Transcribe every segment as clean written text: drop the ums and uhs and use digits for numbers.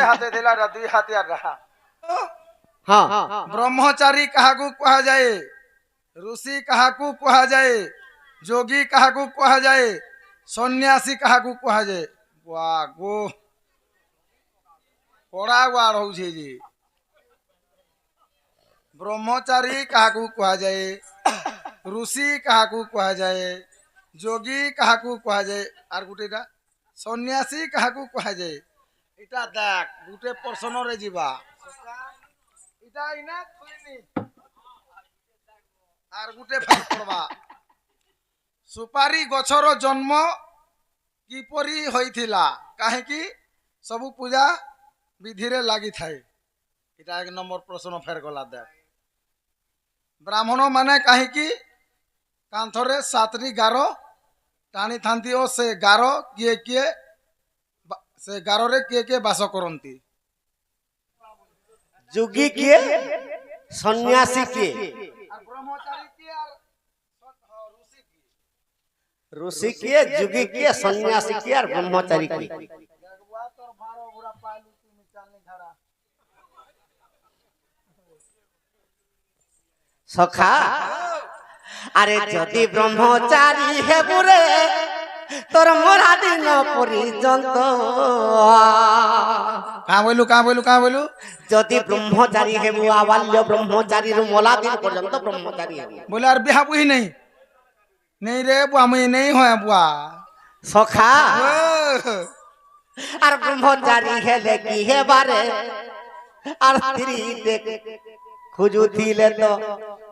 हाथे दिला दुई हाथियार रहा हाँ ब्रह्मचारी काहाकू कहा जाए ऋषि काहाकू कहा जाए जोगी काहाकू कहा जाए सन्यासी काहाकू कहा जाए वाह गो पड़ा हुआ रहउछे जी ब्रह्मचारी काहाकू कहा जाए ऋषि काहाकू कहा जाए जोगी काहाकू कहा जाए आर गुटेटा सन्यासी काहाकू कहा जाए इटा देख गुटे प्रश्न रे जीवा इटा इना थुइनी आर गुटे फाइल पड़वा सुपारी गछर जन्म किपरि होइथिला काहे कि सबु पूजा विधि रे लागि थाए इटा एक नंबर प्रश्न फेर गला देख ब्राह्मण माने काहे कि कांथरे सातरी गारो टाणी थांती ओ से गारो किए किए से गारो रे किए किए बास करंती जोगी किए सन्यासी किए ब्रह्मचारी किए और ऋषि किए जोगी किए सन्यासी किए और ब्रह्मचारी किए देखबा तोर भारो बुरा पाइलु में चलनी धरा सखा अरे जदि ब्रह्मचारी हेबु रे तोर मोरा दिन पर्यंत का बोलू जदि ब्रह्मचारी हेबु आबाल्य ब्रह्मचारी रु मोला दिन पर्यंत ब्रह्मचारी हेबु बोले यार बिहा बुही नहीं रे बुआ मुई नहीं होए बुआ सखा और ब्रह्मचारी हेले की हे बारे और स्त्री देख खुजू थीले तो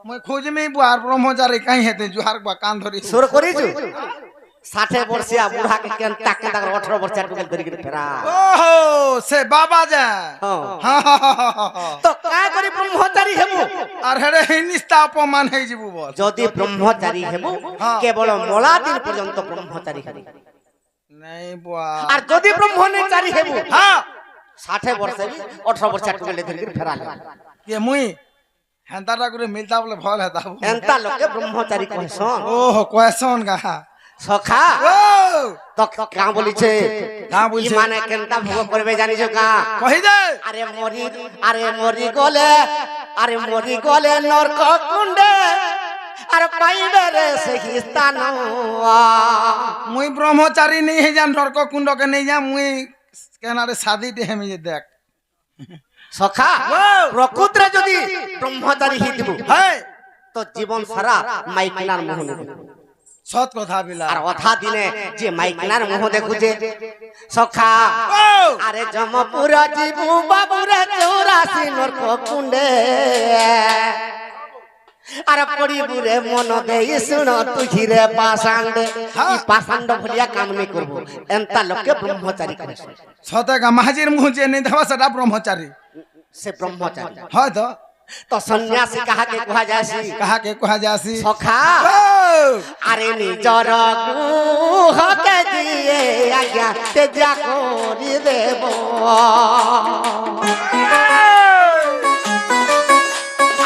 मुई खोज में बुआ ब्रह्मचारी कहीं हेते जुहार बा कान धरी सुर करी छु 60 वर्षिया बूढ़ा के केनता के 18 वर्षिया टुकल धरी के फेरा ओहो से बाबा जा हां तो का करी ब्रह्मचारी हेबु आर हेरे हिनिस्ता अपमान हे जीबु बस जदि ब्रह्मचारी हेबु केवल मोला दिन पर्यंत ब्रह्मचारी हेबु नहीं बुआ और जदि ब्रह्मचारी हेबु हां 60 वर्ष 18 वर्षिया टुकल धरी के फेरा के मुई हेंताटा करे मिलता बोले भल हेता एंता लोग ब्रह्मचारी कहसन ओहो क्वेश्चन का सखा तो का बोली छे का बोली छे माने केनता भोग करबे जानि छ का कहि दे अरे मोरी गोले नरक कुंडे अरे पाइबे रे सही स्थान मुई ब्रह्मचारी नहीं है जान नरक कुंड के नहीं जा मुई केना रे शादी दे हम ये देख सखा प्रकृति जदि ब्रह्मचारी हितबु है तो जीवन सारा माइकनार मोह सत कथा बिला और अथा दिने जे माइकनार मोह देखु जे सखा अरे जमपुर जीबू बाबू रे 84 नरक कुंडे अरे पड़ी बुरे मन दे सुन तु हिरे पाषांड ई पाषांड भलिया काम नहीं करबो एंता लोग के ब्रह्मचारी करे सते का महाजीर मुह जे नहीं धवा सदा ब्रह्मचारी से ब्रह्मचारी हां तो सन्यासी कहा के कहा जासी सखा अरे निजर गुह के दिए आज्ञा तेजा कोरी देबो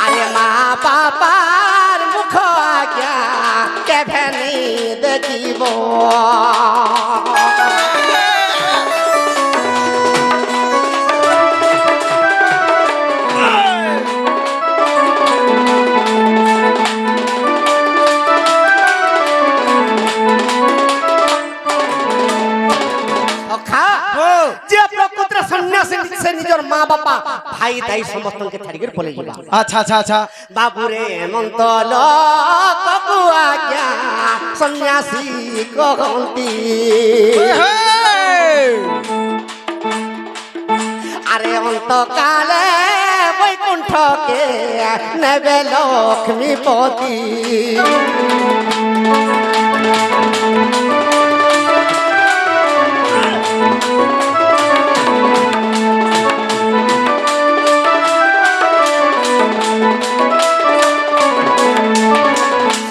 अरे माँ बापार मुख आज्ञा केभे नहीं देखिबो से निजर माँ बापा भाई दाई समस्त के छाड़ी कर पले जीवा अच्छा बाबू रे हेमंत लोक आज्ञा सन्यासी कहंती अरे अंत काले वैकुंठ के नेबे लक्ष्मीपति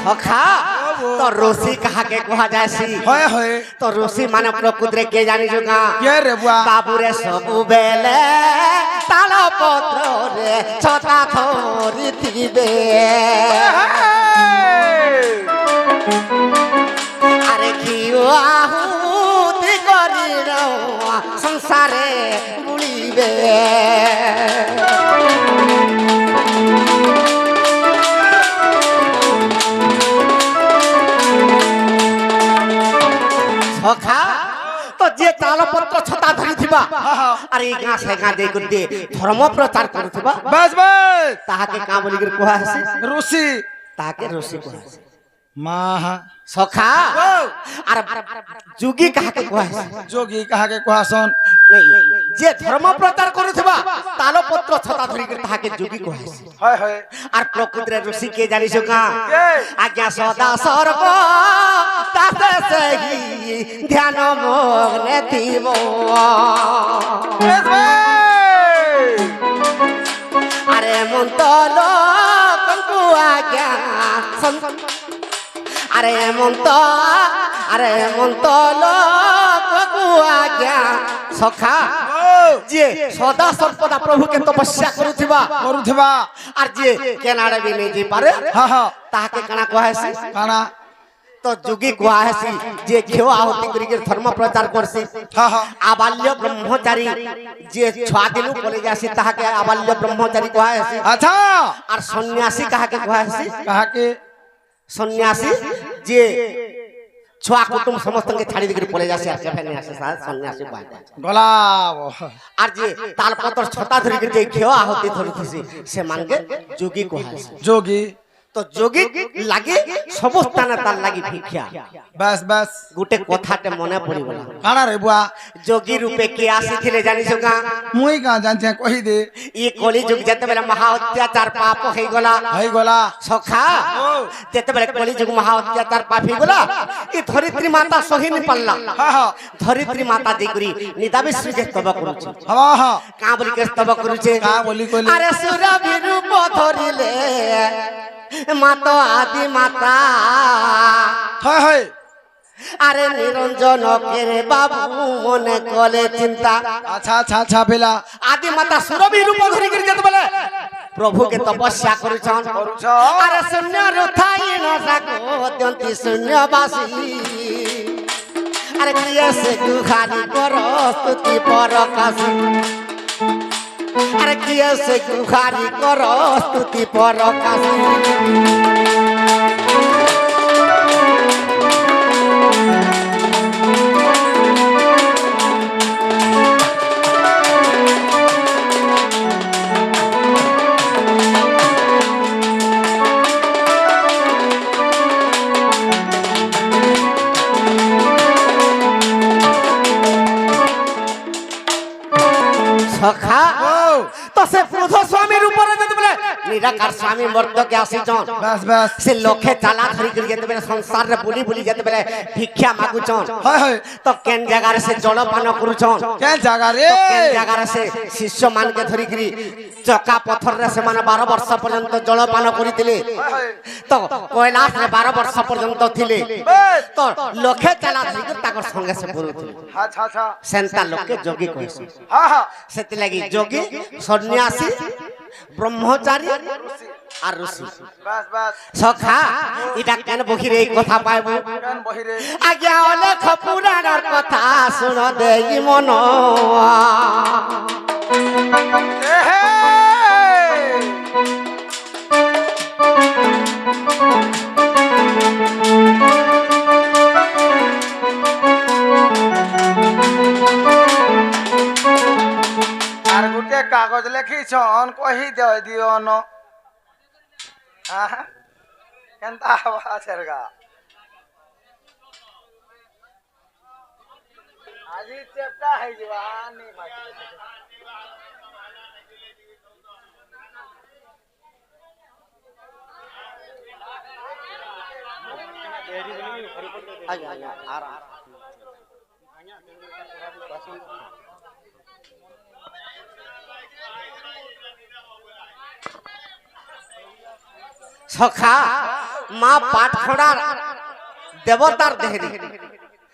सखा तो ऋषि कहा के कहा जासी होय तो ऋषि माने प्रकृति के जानि जोगा के रे बुआ बाबू रे सबु बेले ताल पत्र रे छता थोरी थिबे अरे कियो आहुति करी रो संसारे बुली আসিবে সখা তো যে তালপত্র ছতা ধরিথিবা আর এই গাঁ সে গাঁ দেই করতে ধর্ম প্রচার করুথিবা বাস বাস তাহাকে কাঁ বলি করে কুহা আছে ঋষি তাহাকে ঋষি কুহা আছে মাহা সখা আর যোগী কাহাকে কুহা আছে যোগী কাহাকে কুহাসন যে ধর্ম প্রচার করুথিবা তালপত্র ছতা ধরি করে তাহাকে যোগী কুহা আছে হয় হয় আর প্রকৃতির ঋষি কে জানিছো গাঁ কে আজ্ঞা সদা সর্ব তাতে সেহি ধ্যান মগ্নে দিব বাস বাস আরে মন্তল কঙ্কু আজ্ঞা আরে মন্তল কঙ্কু আজ্ঞা সখা যে সদা সর্বদা প্রভুকে তপস্যা করুথিবা করুথিবা আর যে কেনাড়ে বি নেই যাই পারে হা হা তাহাকে কানা কুহাইছে কানা তো যোগী কুহাইছি যে ঘেও আহুতি করি ধর্ম প্রচার করছে হা হা আবাল্য ব্রহ্মচারী যে ছয় দিনু কলেজে আসি তাহাকে আবাল্য ব্রহ্মচারী কুহাইছে আচ্ছা আর সন্ন্যাসী কাহাকে কুহাইছে কাহাকে সন্ন্যাসী যে ছুয়া কুটুম সমস্তকে ছাড়ি দিকে পড়ে যাচ্ছে আর সেখানে আসে সন্ন্যাসী কুহাইছে গোলাপ আর যে তালপত্র ছটা ধরি যে ঘেও আহুতি ধরিতেছে সে মানকে যোগী কুহাইছে যোগী তো যোগী লাগে সব স্থানে তার লাগি ভিক্ষা বাস বাস গোটে কথাতে মনে পড়িগলা কানা রে বুয়া যোগী রূপে কে আসিছিলে জানিছো গাঁ মুই কা জানছে কহি দে ই কলি যুগ যেতেবেলে মহা অত্যাচার পাপ হইগলা হই গলা সখা যেতেবেলে কলি যুগ মহা অত্যাচার পাপ হইগলা ই ধরিত্রী মাতা সহিনি পাল্লা হা হা ধরিত্রী মাতা যেগুরি নিদাবিশ্রীকে স্তব করুছে হা হা কাঁ বলি কে স্তব করুছে কা বলি কইলি আরে সুরভি রূপ ধরিলে মাত আদি মাতা হয় হয় আরে নিরঞ্জন কেরে বাবু মনে কলে চিন্তা আচ্ছা আচ্ছা আচ্ছা বেলা আদি মাতা সুরভি রূপ ধরি করে যেতে বলে প্রভুকে তপস্যা করুছন করুছ আরে শূন্য রুথাই ন সাকো অত্যন্তি শূন্যবাসী আরে কিয়ে সে গুহারি কর স্তুতি পরকাশী আরে কিয়ে সে গুহারি কর স্তুতি পরকাশী সখা তো সে প্রধ স্বামীর উপরে যেতে বলে নিরাকার স্বামী মর্দকে আসিছন বাস বাস সে লক্ষ্যে চালা ধরি করে যেতে বলে সংসারে বুলি বুলি যেতে বলে ভিক্ষা মাগুছন হয় হয় তো কেন জায়গায় সে জলপান করুছন কে জাগা রে কেন জায়গায় সে শিষ্য মানকে ধরি করে চকা পথরে সে 12 বর্ষ পর্যন্ত জলপান করিଥିଲେ তো কৈলাসে 12 বর্ষ পর্যন্ত থিলে তো লক্ষ্যে চালা ধরি করে তাকর সঙ্গে সে পড়ুଥିଲେ আচ্ছা আচ্ছা সেন্তা লোককে যোগী কইছে হা হা সেতি লাগি যোগী সন্ন্যাসী ব্রহ্মচারী আর ঋষি বাস বাস সখা এটা কেন বহিরে এই কথা পাইব কেন বহিরে আজ্ঞা অলেখ পুরাণর কথা শুন দেই মন এ হে আর গোটে কাগজ লেখিছন কহি দিও ন কেনতা হবা সেরগা আজি চেপটা হই যাবা নি বাকি সখা মা পাটখড়ার দেবতার দেহরি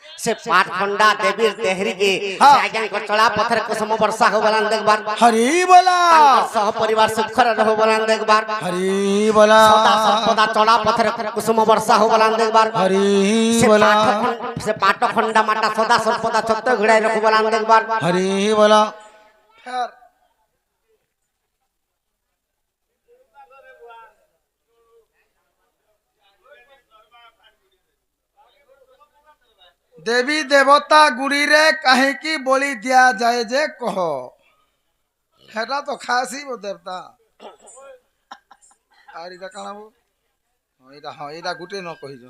से पाटखंडा देवीर देहरी के आज्ञा को चला पत्थर कुसुम वर्षा हो बलान देखबार हरि बोला सह परिवार सुखर रहो बलान देखबार हरि बोला सदा सर्वदा चला पत्थर कुसुम वर्षा हो बलान देखबार हरि बोला से पाटखंडा माटा सदा सर्वदा छत्त घिड़ाई रखो बलान देखबार हरि बोला ফের দেবী দেবতা গুড়িরে কাহিকি বলি দিয়া যায় যে কহ সেটা তো খাসি বো দেবতা আর এটা কাণাবো এইটা গুটে ন কহিছ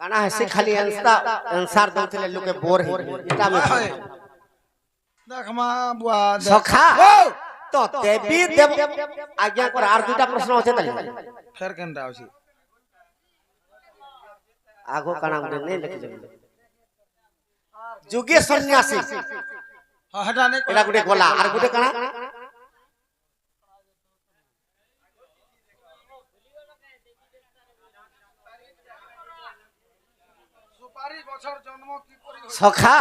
কানা হেসে খালি আনসার দউଥିଲେ লোকে বোর হে এটা আমি দেখ মা বুয়া সখা তো দেবী দেব আজ্ঞা কর আর দুটা প্রশ্ন আছে তাই ফের কেনটা আছে আগো কানা গুটে নেই লিখি যাবে যুগে সন্ন্যাসী হ্যাঁ হেটা নেই এটা গুটে গলা আর গুটে কানা সুপারি বছর জন্ম কি করি সখা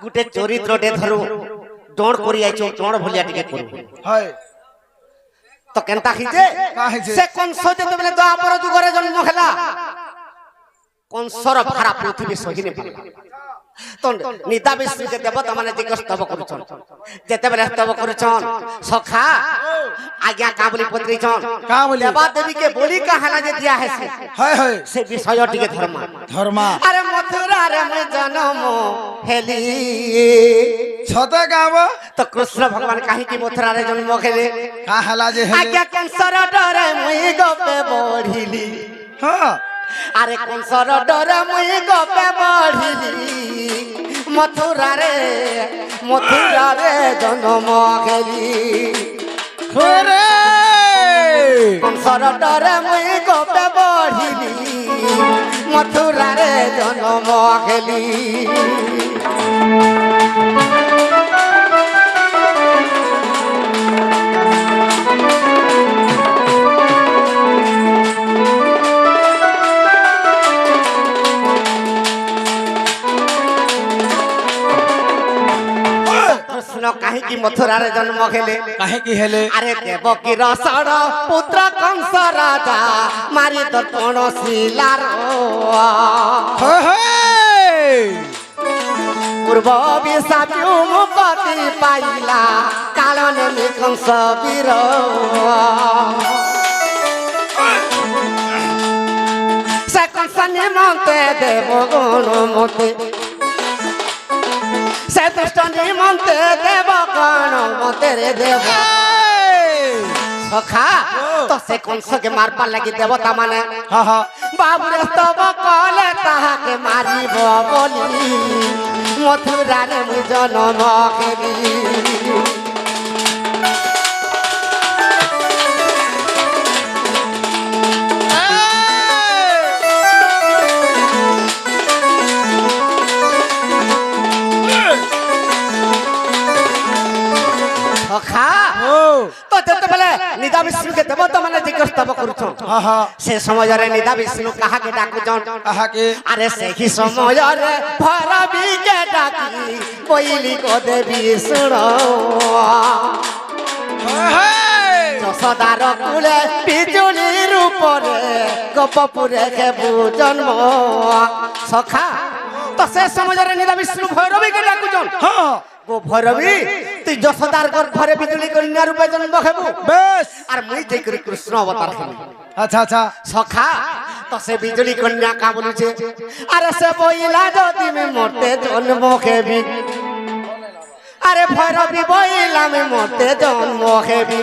গুটে চরিত্রটে ধরু ডোড় করি আইছো ডোড় ভলিয়া টিকে করু হয় তো কেনতা খিজে কাহিছে সে কংস যেতেবেলে দ্বাপর যুগরে জন্ম হেলা কংসর ভারা পৃথিবী সহিনে পারলা তো নিতা বিষ্ণুকে দেবতা মানে দিগ স্তব করছন যেতেবেলে স্তব করছন সখা আজ্ঞা কা বলি পত্রিছন কা বলি দেবা দেবীকে বলি কাহানা যে দিয়া হেছে হয় হয় সে বিষয় টিকে ধর্মা ধর্মা আরে মথুরা রে মে জন্ম হেলি ছতে গাব তো কৃষ্ণ ভগবান কাহিকি মথুরা রে জন্ম খেলে কা হেলা যে হেলে আজ্ঞা কংসর ডরে মুই গপে বঢ়িলি হ্যাঁ আরে কংসর ডরে মুই গপে বঢ়িলি মথুরা রে জন্ম খেলি ওরে কংসর ডরে মুই গপে বঢ়িলি মথুরা রে জন্ম খেলি কৃষ্ণ কাহিকি মথুরা রে জন্ম খেলে কাহে কি হেলে আরে দেবকীর ষড় পুত্র কংস রাজা মারি দর্পণ শিলার হয় হয় পূর্ব বিশাপু মুক্তি পাইলা কালনে কংস বীর সে কংস নিমন্তে দেব গুণ মতে সে দুষ্ট নিমন্তে দেব গণ মতে রে দেব সখা তো সে কংসকে মারবার লাগি দেবতা মানে হ্যাঁ হ্যাঁ বাবুরে স্তব কলে তাহাকে মারিব বলি মথুরারে মুই জন্ম খেলি সখা ও তো যেতেবেলে নিদা বিষ্ণুকে দেবতা মানে জিজ্ঞাসা করছন হ্যাঁ হ্যাঁ সে সমୟରେ নিদা বিষ্ণু কাহাকে ডাকুছন কাহাকে আরে সেই সমୟରେ ভরবিকে ডাকি কইলি কো দেবী শুণ হয় হয় যশোদার কুলে বিজুলির উপরে গোপপুরে খেবু জন্ম সখা তো সে সমୟରେ নিদা বিষ্ণু ভৈরবীকে ডাকুছন হ্যাঁ গো ভৈরবী তুই যশোদার ঘরে বিজুলি কন্যা রূপে জন্ম খেবু বেশ আর মুই যাই করি কৃষ্ণ অবতার হবি আচ্ছা আচ্ছা সখা তো সে বিজুলি কন্যা কা বলুছে আরে সে বইলা যদি মে মরতে জন্ম খেবি আরে ভৈরবী বইলা মে মরতে জন্ম খেবি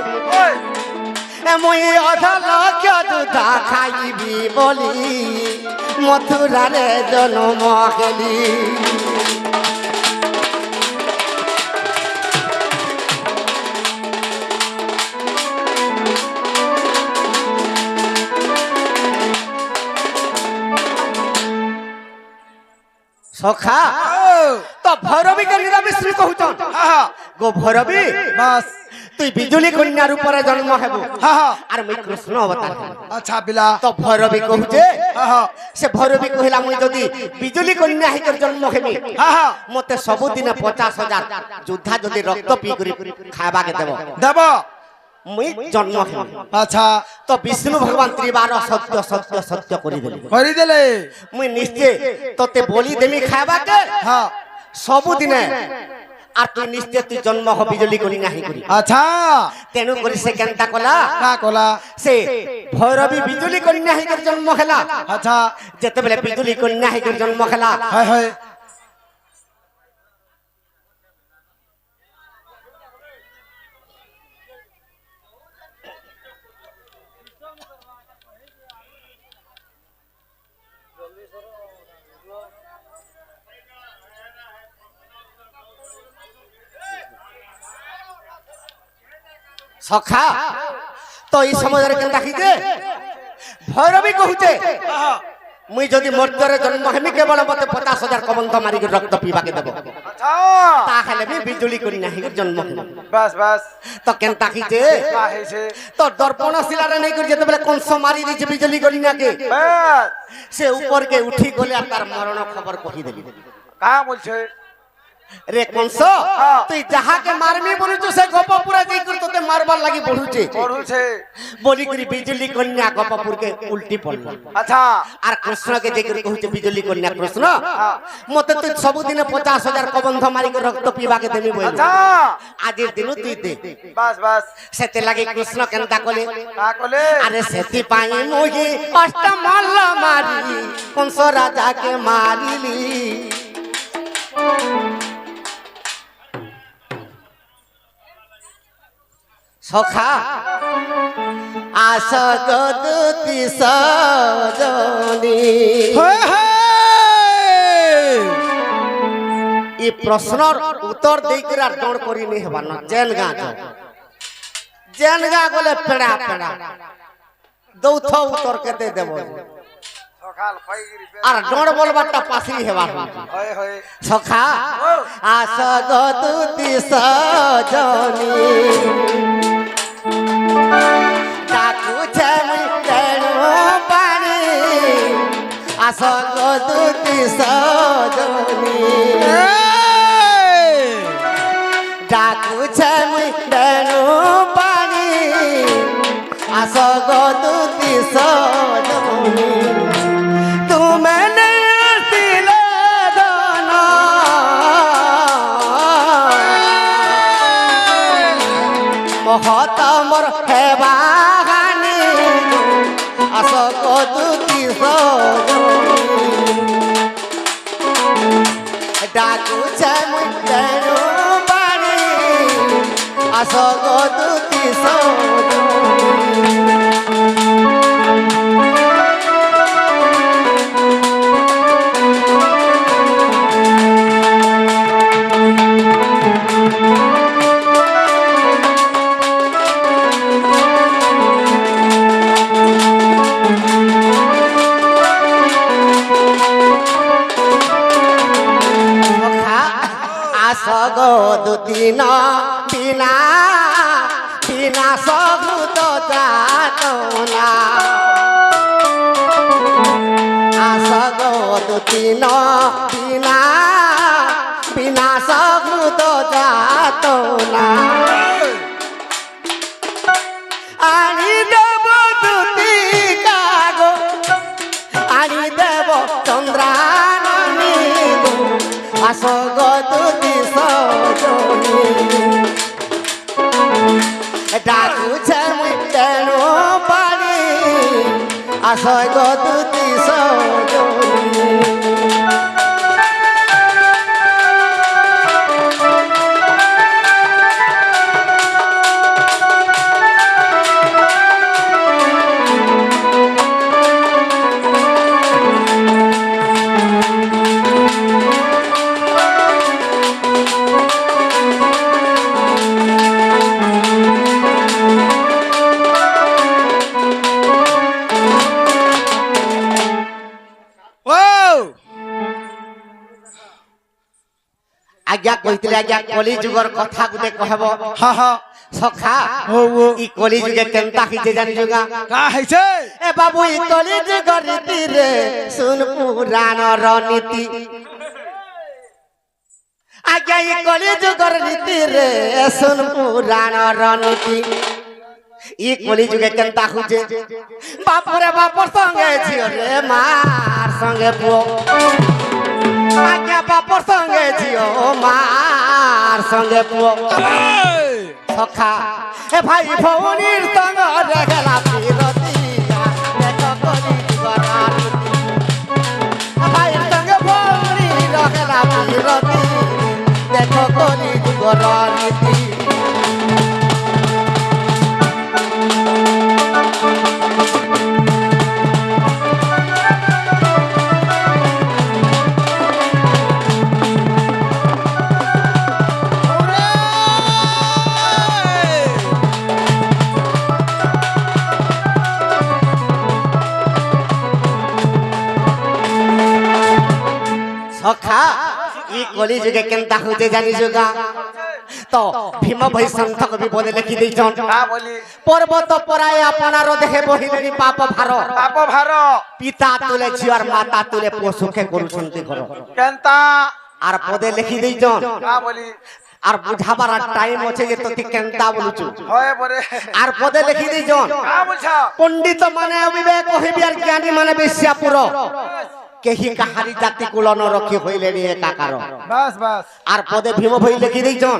মুই অধ লক্ষ দুধা খাইবি বলি মথুরারে জন্ম খেলি সখা তো ভৈরবী কে নিদা বিষ্ণু কহুছন হ্যাঁ গো ভৈরবী বাস তুই বিজুলি কন্যা রূপরে জন্ম হেবু হ্যাঁ হ্যাঁ আর মুই কৃষ্ণ অবতার হেবু আচ্ছা পিলা তো ভৈরবী কহুছে হ্যাঁ হ্যাঁ সে ভৈরবী কহিলা মুই যদি বিজুলি কন্যা হিকর জন্ম হেবি হ্যাঁ হ্যাঁ মতে ସବୁদিনে 50,000 যোদ্ধা যদি রক্ত পি করি খাইবাকে দেব দেব মুই জন্ম হেমি আচ্ছা তো বিষ্ণু ভগবান ত্রিবার সত্য সত্য সত্য করি দেলি করিদেলে মুই নিশ্চয় তোতে বলি দেমি খাইবাকে হ্যাঁ ସବୁଦିନେ আর তুই নিশ্চয় তুই জন্ম হ বিজলি করি নাহি করি আচ্ছা তেণু করি সে কেনতা কলা কা কলা সে ভৈরবী বিজুলি করি নাহি করে জন্ম হেলা আচ্ছা যেতেবেলে বিজুলি করি নাহি করে জন্ম হেলা হয় হয় সখা তো এই সময়ের কেনতা খিজে ভৈরবী কহুছে মুই যদি মর্ত্যরে জন্ম হেমি কেবল মতে 50,000 কবন্ধ মারি রক্ত পিবাকে দেব আচ্ছা তাহলে আমি বিজুলি করি নাহি করে জন্ম হেমি বাস বাস তো কেনতা খিজে কা হইছে তো দর্পণ শিলারে নাই করে যেতে বেলে কংস মারি দিছে বিজুলি করি নাকে বাস সে উপরকে উঠি গলে আর তার মরণ খবর কহি দেলি কা বলছে রে কংস তুই যাহাকে মারমি বলুছু সে গোপপুরা যাই করে তোতে মারবার লাগি বলুছে পড়ুছে বলি করি বিজুলি কন্যা গোপপুরকে উল্টি পড়ল আচ্ছা আর কৃষ্ণকে যাই করে কহুছে বিজুলি কন্যা কৃষ্ণ মতে তুই ସବୁদিন 50,000 কবন্ধ মারি রক্ত পিবাকে দেমি বলি আচ্ছা আজির দিন তুই দে বাস বাস সেতে লাগি কৃষ্ণ কেনতা কলে কা কলে আরে সেতি পাই মুহি অষ্টমল্ল মারি কংস রাজাকে মারিলি সখা আশা গদতি সজনি এই প্রশ্নর উত্তর দেই করে আর দৌড় করি নি হবার না জেন গা গলে পেড়া পেড়া দৌথ উত্তর কেতে দেব সকাল পাইগিরি আর দৌড় বলবারটা পাশি হেবার হয় হয় সখা আশা গদতি সজনি ডাকুছে মুই তেণু পানি আশা গদতি সজনি ডাকুছে মুই তেণু পানি আশা গদতি সজনি তুমি নেছিলে ধন মহত মোর হেবাহানি আস কদুতি ডাকুছে মুই তেণু পানি আস কদুতি দুদিন বিনা বিনা সগুত যাতনা আসগ দুদিন বিনা বিনা সগুত যাতনা আনি দেব দুতি কাগো আনি দেব চন্দ্রানী আসগ দুতি সজনি ডাকুছে মুই তেণু পানি আসগ দুতি সজনি আজ্ঞা কইতিলে আজ্ঞা কলি যুগর কথা গুতে কহব হা হা সখা ও ও ই কলি যুগে কেনতা হিতে জানি যুগা কা হইছে এ বাবু ই কলি যুগর রীতি রে শুন পুরাণর নীতি আজ্ঞা ই কলি যুগর রীতি রে শুন পুরাণর নীতি ই কলি যুগে কেনতা খুঁজে বাপরে বাপর সঙ্গে ঝিও রে মার সঙ্গে পুও আজ্ঞা বাপর সঙ্গে ঝিও মার সঙ্গে পুও সখা এ ভাই ভৌনির সঙ্গ রেখেলা বিরতি দেখো কলি যুগরার ভাই সঙ্গে ভৌনি রেখেলা বিরতি দেখো কলি যুগরার নীতি সখা ই কলি যুগে কেনতা হতে জানি যুগা তো ভীম ভাই সন্থ কবি বলে লিখি দিছন পর্বত পরায় আপনার দেখে বহিলেনি পাপ ভার পিতা তুলে ঝিয়ার মাতা তুলে পশুকে করুছন্তি ঘর কেনতা আর পদে লিখি দিছন আর বুঝাবার টাইম আছে যে তুই কেনতা বলুছু আর পদে লিখি দিছন পণ্ডিত মানে অবিবেক হইবি আর জ্ঞানী মানে বেশ্যাপুর কেহি কাহারি জাতি কুলন রক্ষী হইলে নিয়ে কাকার বাস বাস আর পদে ভীম ভাই লিখি দিছন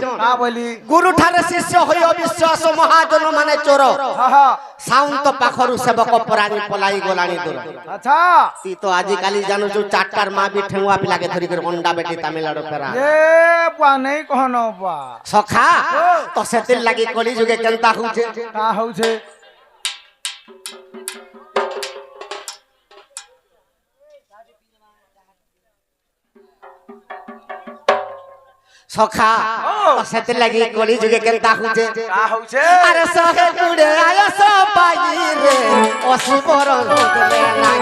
গুরু ঠারে শিষ্য হই অবিশ্বাস মহাজন মানে চোর সাউন্ত পাখরু সেবক পরাণী পলাই গলানি দূর আচ্ছা তুই তো আজিকালি জানুছু চারটার মা বি ঠেঙ্গুয়া পিলাকে ধরি করে অন্ডা বেটি তামিলনাড়ু ফেরা এ পা নেই কহন পা সখা তো সেতির লাগি কলি যুগে কেনতা হউছে কা হউছে সখা তো সেতির লাগি কলি যুগে কেনতা হউছে কা হউছে আরে সহে কুড়ে আয়স পাই রে অসুবর হলে নাই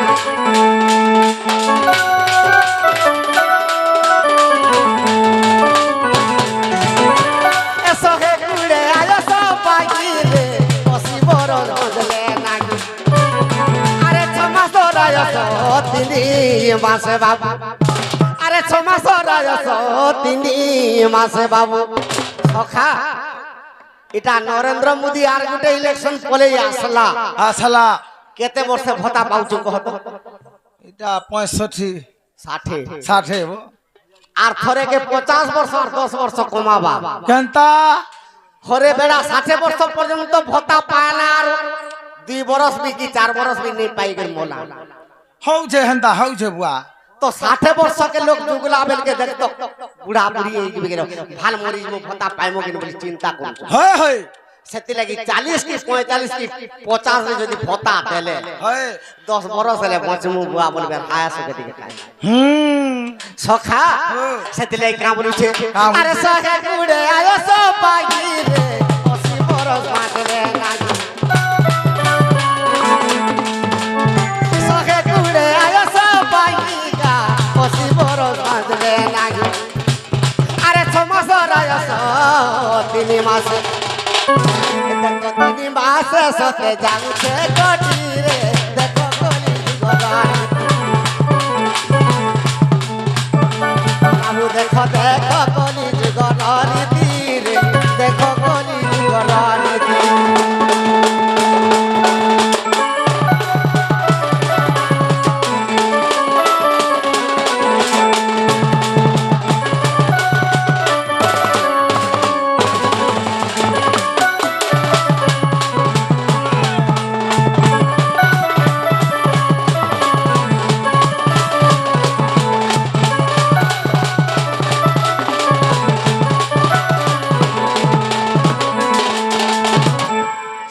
সহে কুড়ে আয়স পাই রে অসুবর হলে নাই আরে ছমাস আয়স তিনি মাসে বাবু আরে ছমাস আয়স তিনি মাসে বাবু সখা এটা নরেন্দ্র মোদী আর গোটে ইলেকশন পলে আসলা আসলা কেতে বর্ষে ভত্তা পাউଛୁ কহত এটা 65 60 60 আর থরে কে 50 বর্ষ আর 10 বর্ষ কমাবা কেনতা হরে বেড়া 60 বর্ষ পর্যন্ত ভত্তা পায় না আর 2 বরস বি কি 4 বরস বি নেই পাই গেল মোলা হউছে হেনতা হউছে বুয়া তো 60 वर्ष के लोग जुगला बेल के देखतो बुढ़ा बुढ़ी एक बिगेरो भाल मरीज मो भत्ता पाइमो के बोली चिंता करू होय होय सेति लगी 40 की 45 की 50 रे जदी भत्ता देले होय 10 बरस ले बचमु बुआ बोलबे हाया सके दिखे खाई सखा सेति लगी का बोलु छे अरे सखा गुडे आयो सो पागी रे 80 बरस माटले नागी सखा गुडे आयो सो पागी আরে 6 মাস রায়স 3 মাস দেখো 3 মাস সতে যাচ্ছে কটি রে দেখো কলি গলায় আবু দেখো দেখো কলি গলায় তীরে দেখো কলি গলায়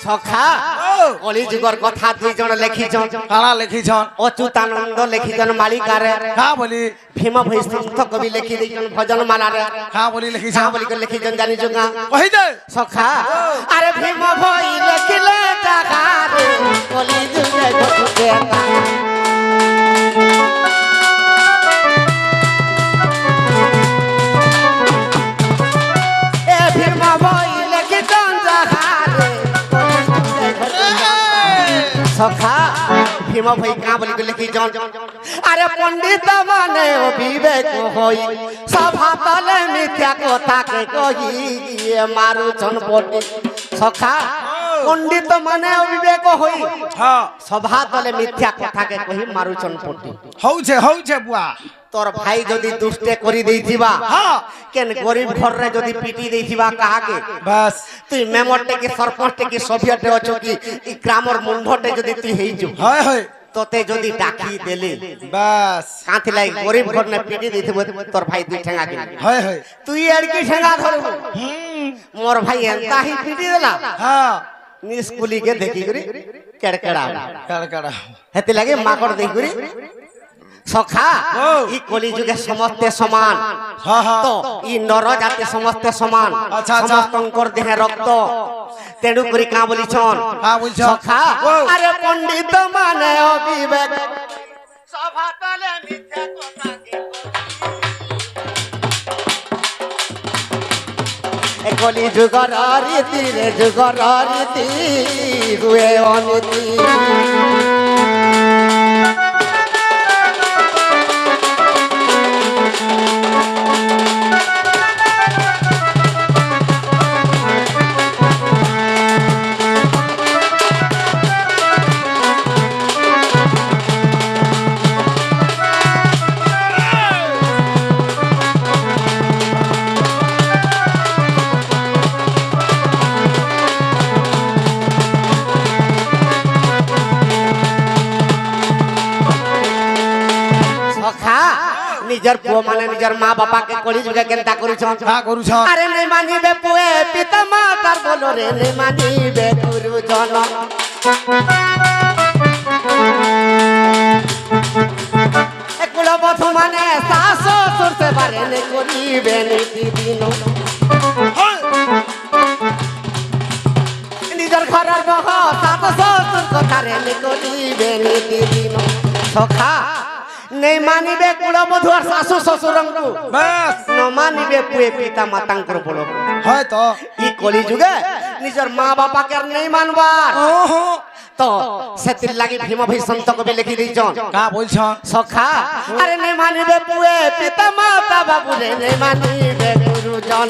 সখা কলি যুগর কথা দুই জন লেখিছন কালা লিখিছন অচ্যুতানন্দ লেখিছন মালিকারে কা বলি ভীম ভাই সন্থ কবি লেখি দিছন ভজন মালারে কা বলি লিখিছন কা বলি লেখিছন জানি যুগা কই দে সখা আরে ভীম ভাই লেখিলে জাগারে কলি যুগে ঘটে না এ ভীম ভাই লেখিছন জাগারে সখা ভীম ভাই কা বলি লিখি জন আরে পণ্ডিত মানে ও বিবেক হই সভা তলে মিথ্যা কথা কে কহি মারু জন পটি সখা পণ্ডিত মানে অবিবেক হই হ্যাঁ সভা তলে মিথ্যা কথাকে কহি মারুচন পটি হউছে বুয়া তোর ভাই যদি দুষ্টে করি দেইছিবা হ্যাঁ কেন গরিব ঘরে যদি পিটি দেইছিবা কাহাকে বাস তুই মেমরটে কি সরপঞ্চটে কি সভ্যতে অছো কি এই গ্রামর মুন্ডটে যদি তুই হেইছু হয় হয় তোতে যদি ডাকি দেলি বাস কাঁথি লাই গরিব ঘরে পিটি দেইছিব তোর ভাই দুই ঠেঙ্গা কিনি হয় হয় তুই আর কি ঠেঙ্গা ধরব মোর ভাই এন্তা হি পিটি দেলা হ্যাঁ নিস্কুলি কে দেখি করি কেড়কেড়া কাড়া হেতি লাগে মাকড় দেখি করি সখা ই কলি যুগে সমস্তে সমান হ্যাঁ হ্যাঁ তো ই নর জাতি সমস্তে সমান আচ্ছা, আচ্ছা। সমস্তঙ্কর দেহে রক্ত তেণু করি কা বলিছন হ্যাঁ বুঝছ সখা আরে পণ্ডিত মানে অবিবেক সভা তলে মিথ্যা কথা এ কলি যুগর রীতি রে যুগর রীতি হুয়ে অনীতি নিজের পুয়া মানে নিজের মা বাবা কে কলি যুগে কেনতা করিছন হ্যাঁ করুছ আরে নেই মানিবে পুয়ে পিতা মাতার বলো রে নেই মানিবে গুরুজন একুল বধু মানে শাশ শ্বশুর পারে নে করিবে নীতি দিন নিজের ঘরের বহ শাশ শ্বশুর কথা রে নে করিবে নীতি দিন সখা নেই মানিবে কুলবধূ আর শাশু শ্বশুরଙ୍କୁ বাস ন মানিবে পুয়ে পিতা মাতাঙ্কর বলো হয় তো ই কলি যুগে নিজের মা বাপা কে নেই মানবার ওহো তো সেতির লাগি ভীম ভীষন্ত কবি লিখি দিছন কা বলছ সখা আরে নেই মানিবে পুয়ে পিতা মাতা বাবু রে নেই মানিবে গুরুজন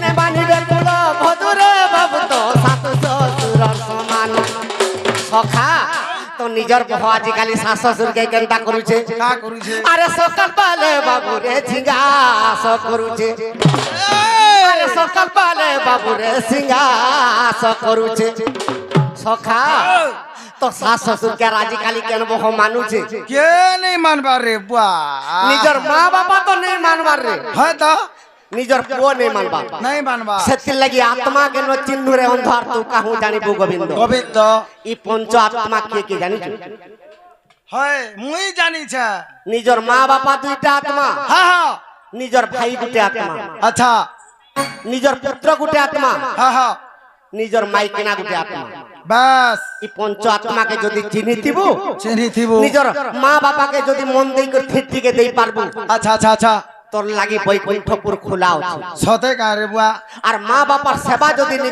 নেই মানিবে কুলবধূ রে বাবু তো শাশু শ্বশুর সমান সখা তো নিজের বহ আজিকালি শাশ শ্বশুরকে কেনতা করুছে কা করুছে আরে সকাল পালে বাবু রে ঝিঙ্গাস করুছে আরে সকাল পালে বাবু রে সিঙ্গাস করুছে সখা তো শাশ শ্বশুরকে আজিকালি কেন বহ মানুছে কে নেই মানবার রে বুয়া নিজের মা বাবা তো নেই মানবার রে হয় তো নিজের পুয় নেই মানবার নাই মানবা সেতির লাগি আত্মা কেন চিহ্ন রে অন্ধার তু কাহু জানিবু গোবিন্দ গোবিন্দ ই পঞ্চ আত্মা কে জানিছ হয় মুই জানিছে নিজের মা বাবা দুইটা আত্মা হ্যাঁ হ্যাঁ নিজের ভাই গুটে আত্মা আচ্ছা নিজের পুত্র গুটে আত্মা হ্যাঁ হ্যাঁ নিজের মাইকিনা গুটে আত্মা বাস ই পঞ্চ আত্মাকে যদি চিনিতিব চিনি থিব নিজের মা বাবাকে যদি মন দেই করে ঠিকঠিকে দেই পারবো আচ্ছা আচ্ছা আচ্ছা তোর লাগি বৈকুণ্ঠপুর খোলা আছে সতে কা রে বুয়া আর মা বাবার সেবা যদি নি